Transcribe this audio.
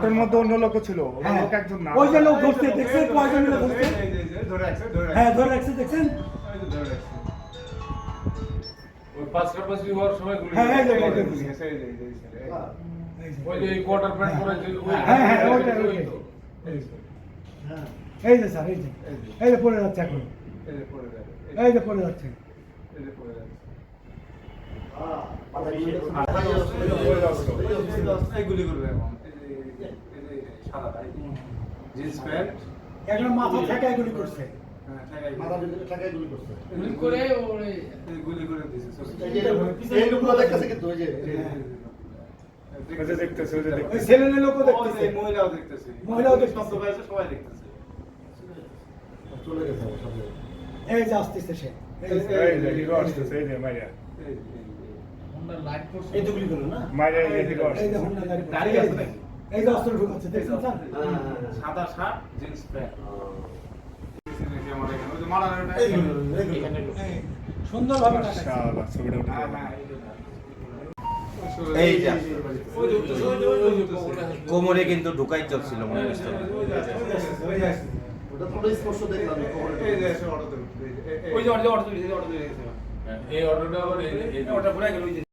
অটোর মধ্যে অন্য লোক ছিল, ওই লোক একজন না, ওই যে লোক ধরছে দেখছেন, কয়জন মিলে ধরছে? হ্যাঁ ধরে রাখছে দেখছেন। ওই পাঁচটা হওয়ার সময় গুলি হ্যাঁ, এই যে ওই গুলি যে গেছে। ওই যে কোয়ার্টার প্যান্ট পরে যে হ্যাঁ, হ্যাঁ, ওইটাই। এই যে স্যার, এই যে পড়ে যাচ্ছে এখন, এই যে পড়ে যাচ্ছে। গুলি করবে এখন সাদা জিন্স প্যান্ট একটা মাথা থেকে গুলি করছে। গুলি করে ওরে গুলি করে দিয়েছে এই লোকগুলো দেখতেছে কিন্তু ওই যে ওই যে দেখতেছে, ওই যে ওই দেখতেছে। ছেলে লোকও দেখতেছে, মহিলাও দেখতেছে, মহিলাও দেখতেছে। শব্দ পাইছে সবাই দেখতেছে। চলে গেছে আমার সামনে। এই যে আসতেছে সে, এই যে হিরো আসতেছে, এই যে মাইয়া, এই তো গুলি করলো না? মাইয়া এই যে হিরো এই যে আসতেছে। হোন্ডা গাড়ি, দাঁড়িয়ে আছে নাকি? এই যে অস্ত্র ঢুকাচ্ছে দেখছেন স্যার। সাদা শার্ট জিন্স প্যান্ট ওই যে মারানোটা সুন্দরভাবে মাশাআল্লাহ, ছবিটা উঠে গেল। এই যে কোমরে কিন্তু ঢুকাই চলছিল মনে হচ্ছে। ওটা পুরো স্পর্শ দেখলাম এই যে এসে অটোতে উঠছে, ওই যে অটো গেছে, এই অটোটা আবার এই অটো ঘুরে গেল ওই যে